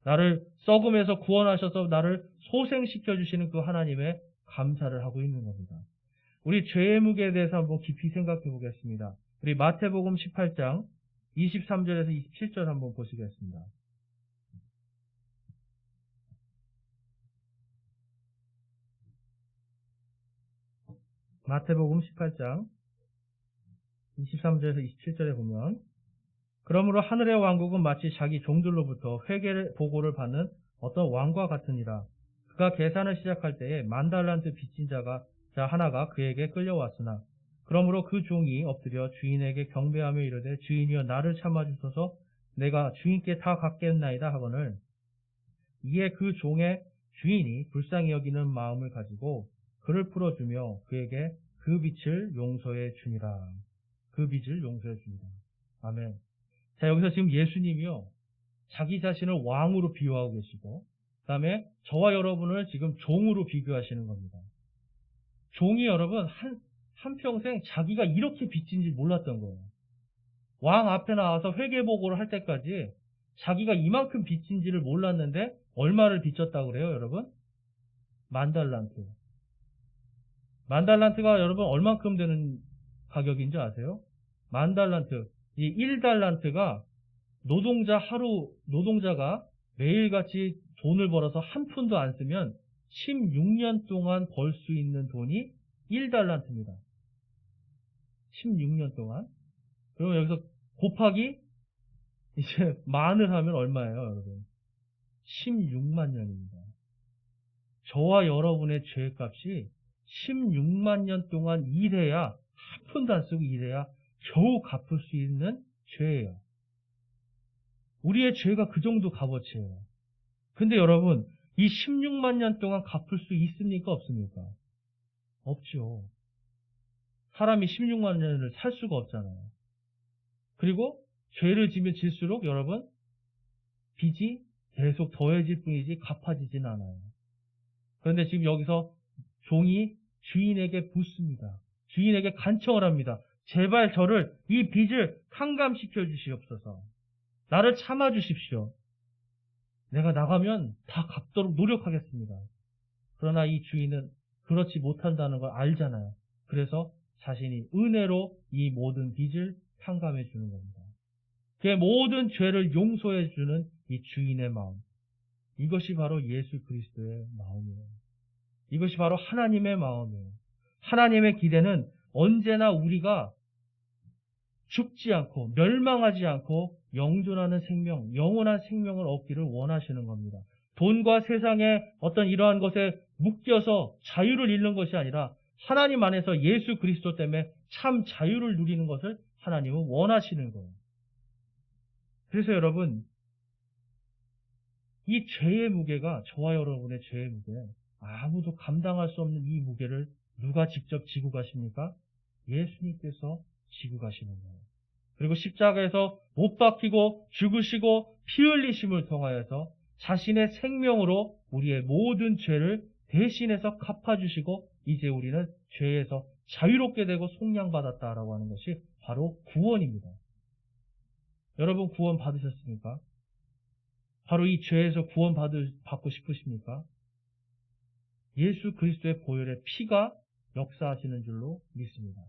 나를 썩음에서 구원하셔서 나를 소생시켜 주시는 그 하나님의 감사를 하고 있는 겁니다. 우리 죄의 무게에 대해서 한번 깊이 생각해 보겠습니다. 우리 마태복음 18장 23절에서 27절 한번 보시겠습니다. 마태복음 18장 23절에서 27절에 보면 그러므로 하늘의 왕국은 마치 자기 종들로부터 회개 보고를 받는 어떤 왕과 같으니라. 그가 계산을 시작할 때에 10,000달란트 빚진 자 하나가 그에게 끌려왔으나 그러므로 그 종이 엎드려 주인에게 경배하며 이르되 주인이여 나를 참아주소서 내가 주인께 다 갚겠나이다 하거늘 이에 그 종의 주인이 불쌍히 여기는 마음을 가지고 그를 풀어주며 그에게 그 빚을 용서해 주니라. 그 빚을 용서해 줍니다. 아멘. 자, 여기서 지금 예수님이요, 자기 자신을 왕으로 비유하고 계시고, 그 다음에 저와 여러분을 지금 종으로 비교하시는 겁니다. 종이 여러분 한평생 자기가 이렇게 빚진지 몰랐던 거예요. 왕 앞에 나와서 회계보고를 할 때까지 자기가 이만큼 빚진지를 몰랐는데 얼마를 빚졌다고 그래요, 여러분? 10,000달란트. 10,000달란트가 여러분 얼만큼 되는 가격인지 아세요? 10,000달란트. 이 1달란트가 노동자가 매일같이 돈을 벌어서 한 푼도 안 쓰면 16년 동안 벌 수 있는 돈이 1달란트입니다. 16년 동안. 그러면 여기서 곱하기 이제 만을 하면 얼마예요, 여러분? 16만 년입니다. 저와 여러분의 죄값이 16만 년 동안 일해야, 한 푼도 안 쓰고 일해야 겨우 갚을 수 있는 죄예요. 우리의 죄가 그 정도 값어치예요. 근데 여러분, 이 16만 년 동안 갚을 수 있습니까? 없습니까? 없죠. 사람이 16만 년을 살 수가 없잖아요. 그리고 죄를 지면 질수록 여러분, 빚이 계속 더해질 뿐이지 갚아지진 않아요. 그런데 지금 여기서 종이 주인에게 묻습니다. 주인에게 간청을 합니다. 제발 저를, 이 빚을 탕감시켜 주시옵소서. 나를 참아 주십시오. 내가 나가면 다 갚도록 노력하겠습니다. 그러나 이 주인은 그렇지 못한다는 걸 알잖아요. 그래서 자신이 은혜로 이 모든 빚을 탕감해 주는 겁니다. 그의 모든 죄를 용서해 주는 이 주인의 마음. 이것이 바로 예수 그리스도의 마음이에요. 이것이 바로 하나님의 마음이에요. 하나님의 기대는 언제나 우리가 죽지 않고 멸망하지 않고 영존하는 생명, 영원한 생명을 얻기를 원하시는 겁니다. 돈과 세상의 어떤 이러한 것에 묶여서 자유를 잃는 것이 아니라 하나님 안에서 예수 그리스도 때문에 참 자유를 누리는 것을 하나님은 원하시는 거예요. 그래서 여러분, 이 죄의 무게가, 저와 여러분의 죄의 무게, 아무도 감당할 수 없는 이 무게를 누가 직접 지고 가십니까? 예수님께서 지고 가시는 거예요. 그리고 십자가에서 못 박히고 죽으시고 피 흘리심을 통하여서 자신의 생명으로 우리의 모든 죄를 대신해서 갚아주시고 이제 우리는 죄에서 자유롭게 되고 속량받았다라고 하는 것이 바로 구원입니다. 여러분 구원 받으셨습니까? 바로 이 죄에서 구원 받고 싶으십니까? 예수 그리스도의 보혈의 피가 역사하시는 줄로 믿습니다.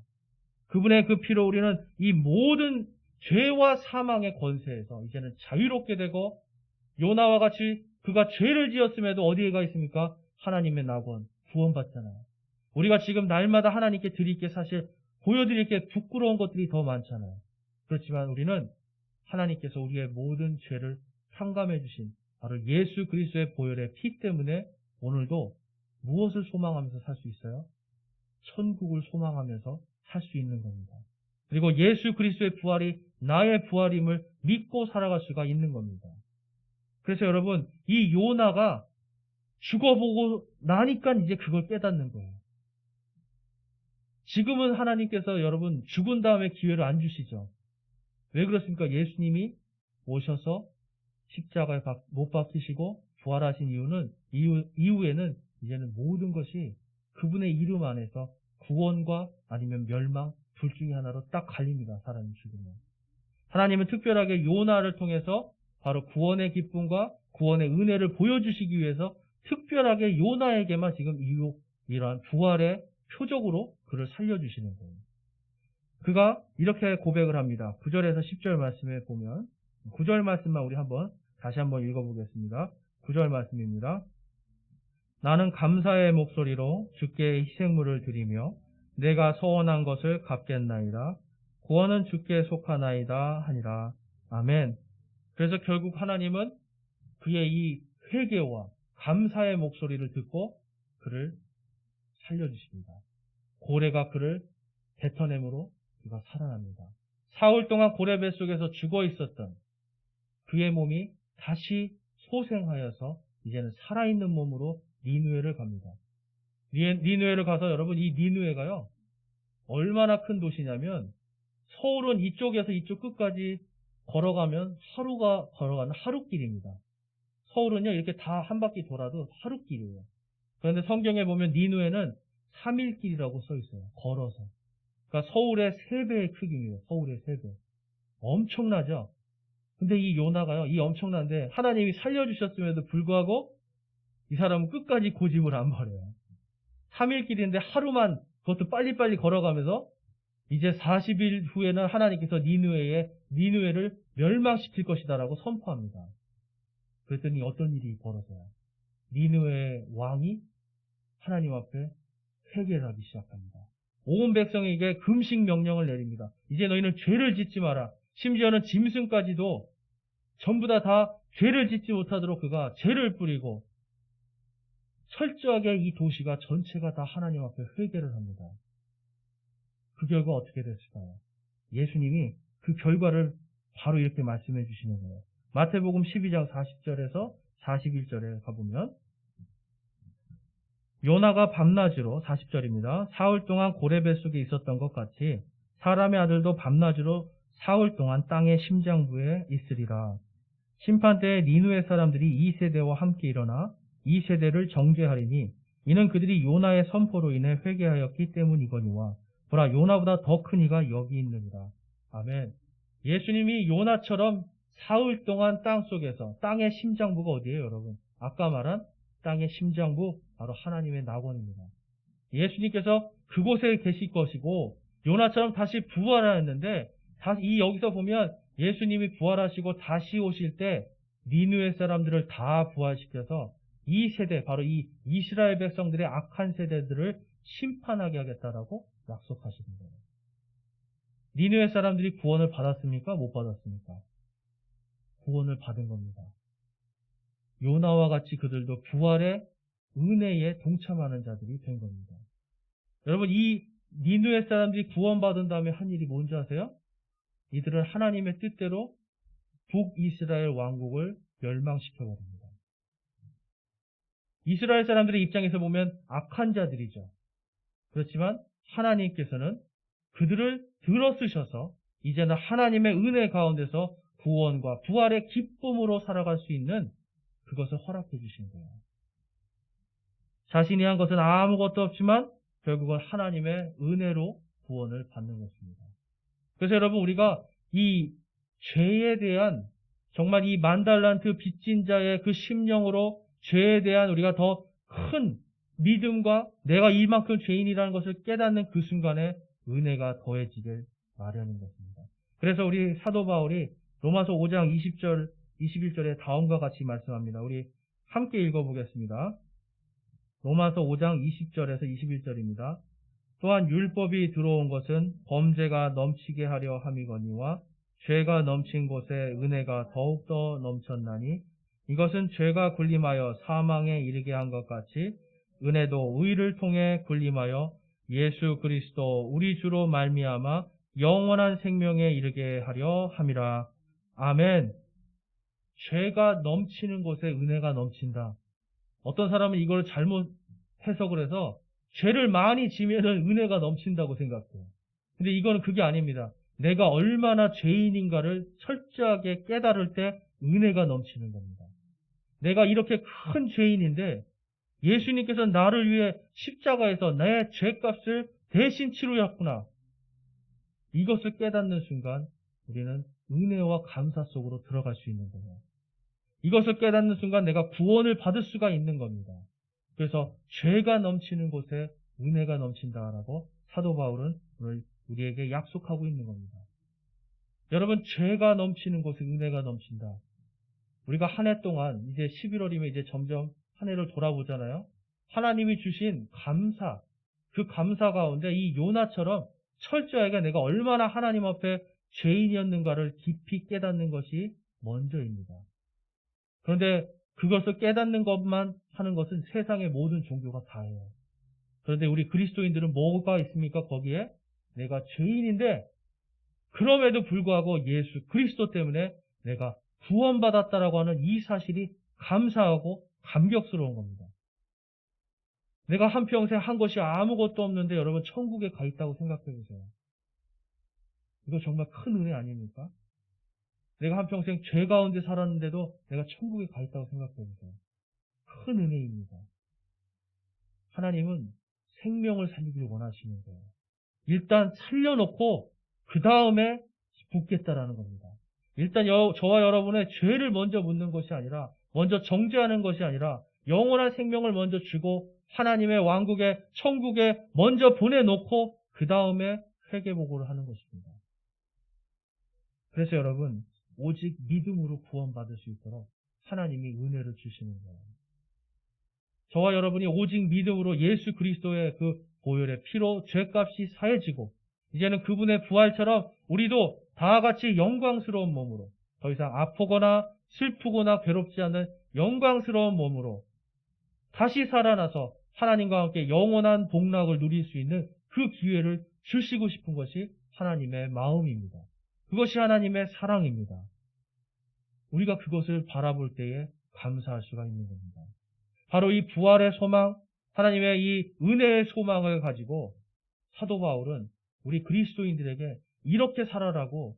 그분의 그 피로 우리는 이 모든 죄와 사망의 권세에서 이제는 자유롭게 되고 요나와 같이 그가 죄를 지었음에도 어디에 가 있습니까? 하나님의 낙원, 구원받잖아요. 우리가 지금 날마다 하나님께 드릴 게 사실 보여드릴 게 부끄러운 것들이 더 많잖아요. 그렇지만 우리는 하나님께서 우리의 모든 죄를 탕감해 주신 바로 예수 그리스도의 보혈의 피 때문에 오늘도 무엇을 소망하면서 살 수 있어요? 천국을 소망하면서 살 수 있는 겁니다. 그리고 예수 그리스도의 부활이 나의 부활임을 믿고 살아갈 수가 있는 겁니다. 그래서 여러분, 이 요나가 죽어보고 나니까 이제 그걸 깨닫는 거예요. 지금은 하나님께서 여러분 죽은 다음에 기회를 안 주시죠. 왜 그렇습니까? 예수님이 오셔서 십자가에 못 박히시고 부활하신 이후에는 이제는 모든 것이 그분의 이름 안에서 구원과 아니면 멸망 둘 중에 하나로 딱 갈립니다. 사람이 죽으면. 하나님은 특별하게 요나를 통해서 바로 구원의 기쁨과 구원의 은혜를 보여주시기 위해서 특별하게 요나에게만 지금 이러한 부활의 표적으로 그를 살려주시는 거예요. 그가 이렇게 고백을 합니다. 9절에서 10절 말씀에 보면 9절 말씀만 우리 다시 한번 읽어보겠습니다. 9절 말씀입니다. 나는 감사의 목소리로 주께 희생물을 드리며 내가 서원한 것을 갚겠나이다. 구원은 주께 속하나이다 하니라. 아멘. 그래서 결국 하나님은 그의 이 회개와 감사의 목소리를 듣고 그를 살려주십니다. 고래가 그를 뱉어내므로 그가 살아납니다. 사흘 동안 고래 뱃속에서 죽어 있었던 그의 몸이 다시 소생하여서 이제는 살아있는 몸으로 니느웨를 갑니다. 니느웨를 가서 여러분 이 니느웨가요 얼마나 큰 도시냐면 서울은 이쪽에서 이쪽 끝까지 걸어가면 하루가 걸어가는 하루길입니다. 서울은요 이렇게 다 한 바퀴 돌아도 하루길이에요. 그런데 성경에 보면 니느웨는 3일 길이라고 써 있어요. 걸어서. 그러니까 서울의 3배의 크기입니다. 서울의 3배. 엄청나죠? 근데 이 요나가요, 이 엄청난데 하나님이 살려주셨음에도 불구하고 이 사람은 끝까지 고집을 안 버려요. 3일 길인데 하루만 그것도 빨리빨리 걸어가면서 이제 40일 후에는 하나님께서 니느웨를 멸망시킬 것이다라고 선포합니다. 그랬더니 어떤 일이 벌어져요? 니느웨 왕이 하나님 앞에 회개를 하기 시작합니다. 온 백성에게 금식 명령을 내립니다. 이제 너희는 죄를 짓지 마라. 심지어는 짐승까지도 전부 다 죄를 짓지 못하도록 그가 죄를 뿌리고 철저하게 이 도시가 전체가 다 하나님 앞에 회개를 합니다. 그 결과 어떻게 됐을까요? 예수님이 그 결과를 바로 이렇게 말씀해 주시는 거예요. 마태복음 12장 40절에서 41절에 가보면 요나가 밤낮으로 40절입니다. 사흘 동안 고레배 속에 있었던 것 같이 사람의 아들도 밤낮으로 사흘 동안 땅의 심장부에 있으리라. 심판때에 니느웨 사람들이 이 세대와 함께 일어나 이 세대를 정죄하리니 이는 그들이 요나의 선포로 인해 회개하였기 때문이거니와 보라 요나보다 더 큰 이가 여기 있느니라. 아멘. 예수님이 요나처럼 사흘 동안 땅속에서 땅의 심장부가 어디예요 여러분? 아까 말한 땅의 심장부 바로 하나님의 낙원입니다. 예수님께서 그곳에 계실 것이고 요나처럼 다시 부활하였는데 이 여기서 보면 예수님이 부활하시고 다시 오실 때 니느웨 사람들을 다 부활시켜서 이 세대 바로 이 이스라엘 백성들의 악한 세대들을 심판하게 하겠다라고 약속하시는 거예요. 니느웨 사람들이 구원을 받았습니까? 못 받았습니까? 구원을 받은 겁니다. 요나와 같이 그들도 부활의 은혜에 동참하는 자들이 된 겁니다. 여러분 이 니느웨 사람들이 구원받은 다음에 한 일이 뭔지 아세요? 이들은 하나님의 뜻대로 북이스라엘 왕국을 멸망시켜버립니다. 이스라엘 사람들의 입장에서 보면 악한 자들이죠. 그렇지만 하나님께서는 그들을 들어쓰셔서 이제는 하나님의 은혜 가운데서 구원과 부활의 기쁨으로 살아갈 수 있는 그것을 허락해 주신 거예요. 자신이 한 것은 아무것도 없지만 결국은 하나님의 은혜로 구원을 받는 것입니다. 그래서 여러분 우리가 이 죄에 대한 정말 이 만달란트 빚진 자의 그 심령으로 죄에 대한 우리가 더 큰 믿음과 내가 이만큼 죄인이라는 것을 깨닫는 그 순간에 은혜가 더해지길 마련인 것입니다. 그래서 우리 사도 바울이 로마서 5장 20절, 21절에 다음과 같이 말씀합니다. 우리 함께 읽어보겠습니다. 로마서 5장 20절에서 21절입니다. 또한 율법이 들어온 것은 범죄가 넘치게 하려 함이거니와 죄가 넘친 곳에 은혜가 더욱더 넘쳤나니 이것은 죄가 군림하여 사망에 이르게 한 것 같이 은혜도 의를 통해 군림하여 예수 그리스도 우리 주로 말미암아 영원한 생명에 이르게 하려 함이라. 아멘. 죄가 넘치는 곳에 은혜가 넘친다. 어떤 사람은 이걸 잘못 해석을 해서 죄를 많이 지면은 은혜가 넘친다고 생각해요. 근데 이거는 그게 아닙니다. 내가 얼마나 죄인인가를 철저하게 깨달을 때 은혜가 넘치는 겁니다. 내가 이렇게 큰 죄인인데 예수님께서 나를 위해 십자가에서 내 죄값을 대신 치루셨구나. 이것을 깨닫는 순간 우리는 은혜와 감사 속으로 들어갈 수 있는 거예요. 이것을 깨닫는 순간 내가 구원을 받을 수가 있는 겁니다. 그래서 죄가 넘치는 곳에 은혜가 넘친다라고 사도 바울은 오늘 우리에게 약속하고 있는 겁니다. 여러분 죄가 넘치는 곳에 은혜가 넘친다. 우리가 한 해 동안 이제 11월이면 이제 점점 한 해를 돌아보잖아요. 하나님이 주신 감사, 그 감사 가운데 이 요나처럼 철저하게 내가 얼마나 하나님 앞에 죄인이었는가를 깊이 깨닫는 것이 먼저입니다. 그런데 그것을 깨닫는 것만 하는 것은 세상의 모든 종교가 다 해요. 그런데 우리 그리스도인들은 뭐가 있습니까? 거기에 내가 죄인인데 그럼에도 불구하고 예수 그리스도 때문에 내가 구원받았다라고 하는 이 사실이 감사하고 감격스러운 겁니다. 내가 한평생 한 것이 아무것도 없는데 여러분 천국에 가 있다고 생각해 보세요. 이거 정말 큰 은혜 아닙니까? 내가 한평생 죄 가운데 살았는데도 내가 천국에 가 있다고 생각해 보세요. 큰 은혜입니다. 하나님은 생명을 살리기를 원하시는 거예요. 일단 살려놓고 그 다음에 붓겠다라는 겁니다. 일단 저와 여러분의 죄를 먼저 묻는 것이 아니라, 먼저 정죄하는 것이 아니라 영원한 생명을 먼저 주고 하나님의 왕국에, 천국에 먼저 보내놓고 그 다음에 회개보고를 하는 것입니다. 그래서 여러분, 오직 믿음으로 구원받을 수 있도록 하나님이 은혜를 주시는 거예요. 저와 여러분이 오직 믿음으로 예수 그리스도의 그 보혈의 피로 죄값이 사해지고, 이제는 그분의 부활처럼 우리도 다 같이 영광스러운 몸으로, 더 이상 아프거나 슬프거나 괴롭지 않는 영광스러운 몸으로 다시 살아나서 하나님과 함께 영원한 복락을 누릴 수 있는 그 기회를 주시고 싶은 것이 하나님의 마음입니다. 그것이 하나님의 사랑입니다. 우리가 그것을 바라볼 때에 감사할 수가 있는 겁니다. 바로 이 부활의 소망, 하나님의 이 은혜의 소망을 가지고 사도 바울은 우리 그리스도인들에게 이렇게 살아라고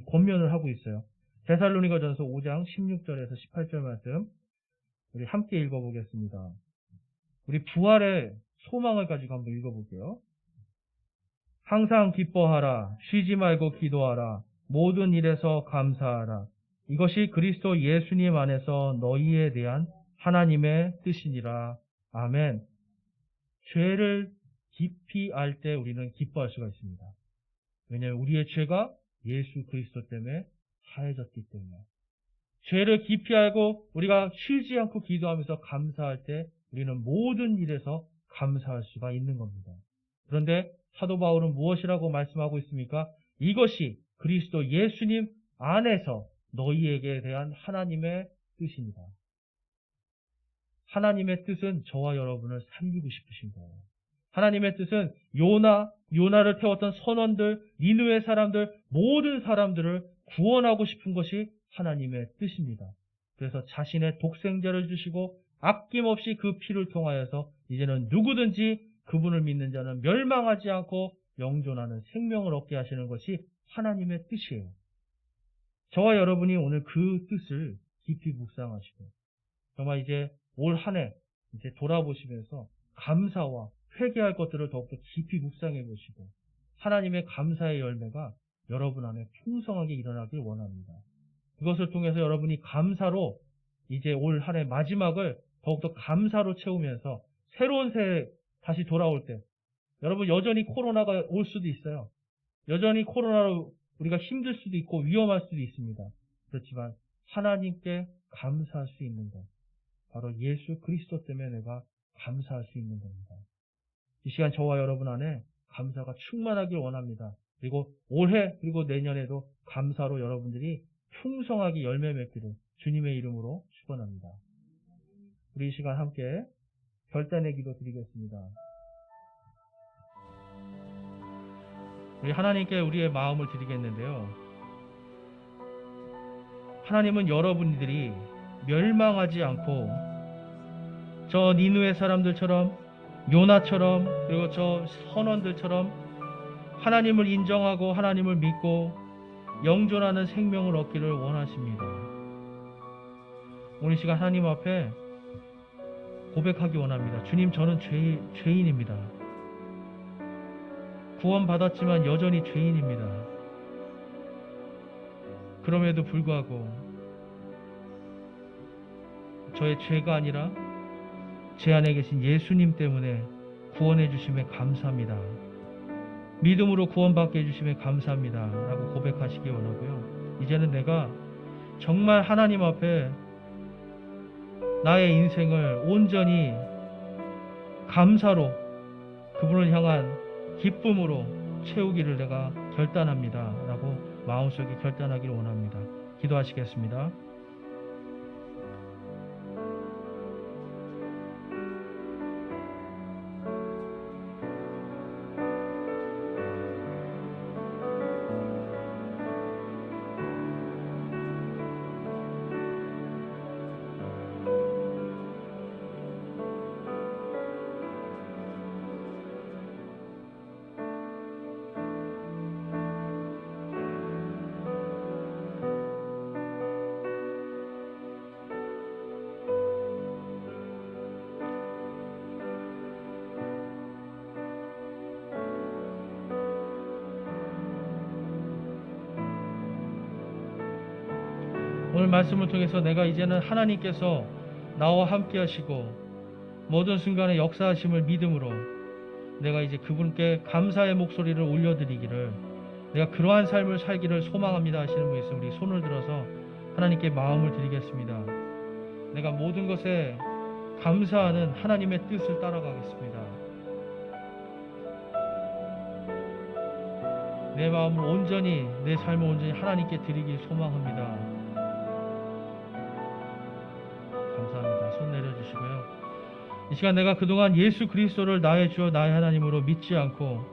권면을 하고 있어요. 데살로니가전서 5장 16절에서 18절 말씀 우리 함께 읽어보겠습니다. 우리 부활의 소망을 가지고 한번 읽어볼게요. 항상 기뻐하라, 쉬지 말고 기도하라, 모든 일에서 감사하라. 이것이 그리스도 예수님 안에서 너희에 대한 하나님의 뜻이니라. 아멘. 죄를 깊이 알 때 우리는 기뻐할 수가 있습니다. 왜냐하면 우리의 죄가 예수 그리스도 때문에 사해졌기 때문에. 죄를 깊이 알고 우리가 쉬지 않고 기도하면서 감사할 때 우리는 모든 일에서 감사할 수가 있는 겁니다. 그런데 사도 바울은 무엇이라고 말씀하고 있습니까? 이것이 그리스도 예수님 안에서 너희에게 대한 하나님의 뜻입니다. 하나님의 뜻은 저와 여러분을 살리고 싶으신 거예요. 하나님의 뜻은 요나를 태웠던 선원들, 니느웨 사람들, 모든 사람들을 구원하고 싶은 것이 하나님의 뜻입니다. 그래서 자신의 독생자를 주시고 아낌없이 그 피를 통하여서 이제는 누구든지 그분을 믿는 자는 멸망하지 않고 영존하는 생명을 얻게 하시는 것이 하나님의 뜻이에요. 저와 여러분이 오늘 그 뜻을 깊이 묵상하시고 정말 이제 올 한 해 이제 돌아보시면서 감사와 회개할 것들을 더욱더 깊이 묵상해 보시고 하나님의 감사의 열매가 여러분 안에 풍성하게 일어나길 원합니다. 그것을 통해서 여러분이 감사로 이제 올 한 해 마지막을 더욱더 감사로 채우면서 새로운 새해 다시 돌아올 때 여러분 여전히 코로나가 올 수도 있어요. 여전히 코로나로 우리가 힘들 수도 있고 위험할 수도 있습니다. 그렇지만 하나님께 감사할 수 있는 것, 바로 예수 그리스도 때문에 내가 감사할 수 있는 겁니다. 이 시간 저와 여러분 안에 감사가 충만하길 원합니다. 그리고 올해 그리고 내년에도 감사로 여러분들이 풍성하게 열매 맺기를 주님의 이름으로 축원합니다. 우리 이 시간 함께 결단의 기도 드리겠습니다. 우리 하나님께 우리의 마음을 드리겠는데요. 하나님은 여러분들이 멸망하지 않고 저 니느웨 사람들처럼 요나처럼 그리고 저 선원들처럼 하나님을 인정하고 하나님을 믿고 영존하는 생명을 얻기를 원하십니다. 오늘 시간 하나님 앞에 고백하기 원합니다. 주님, 저는 죄인입니다. 구원받았지만 여전히 죄인입니다. 그럼에도 불구하고 저의 죄가 아니라 제 안에 계신 예수님 때문에 구원해 주심에 감사합니다. 믿음으로 구원받게 해주심에 감사합니다. 라고 고백하시기 원하고요. 이제는 내가 정말 하나님 앞에 나의 인생을 온전히 감사로 그분을 향한 기쁨으로 채우기를 내가 결단합니다. 라고 마음속에 결단하기를 원합니다. 기도하시겠습니다. 오늘 말씀을 통해서 내가 이제는 하나님께서 나와 함께 하시고 모든 순간에 역사하심을 믿음으로 내가 이제 그분께 감사의 목소리를 올려드리기를, 내가 그러한 삶을 살기를 소망합니다 하시는 분 있으면 우리 손을 들어서 하나님께 마음을 드리겠습니다. 내가 모든 것에 감사하는 하나님의 뜻을 따라가겠습니다. 내 마음을 온전히, 내 삶을 온전히 하나님께 드리길 소망합니다. 감사합니다. 손 내려주시고요. 이 시간 내가 그동안 예수 그리스도를 나의 주와 나의 하나님으로 믿지 않고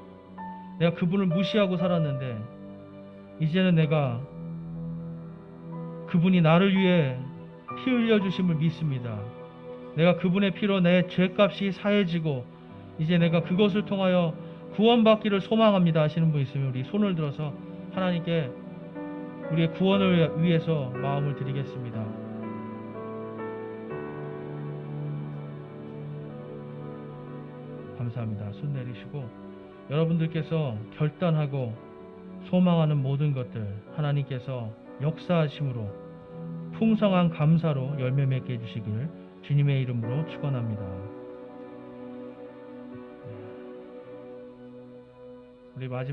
내가 그분을 무시하고 살았는데, 이제는 내가 그분이 나를 위해 피 흘려주심을 믿습니다. 내가 그분의 피로 내 죄값이 사해지고 이제 내가 그것을 통하여 구원받기를 소망합니다 하시는 분 있으면 우리 손을 들어서 하나님께 우리의 구원을 위해서 마음을 드리겠습니다. 감사합니다. 손 내리시고, 여러분들께서 결단하고 소망하는 모든 것들 하나님께서 역사하심으로 풍성한 감사로 열매 맺게 해주시기를 주님의 이름으로 축원합니다. 우리 마지막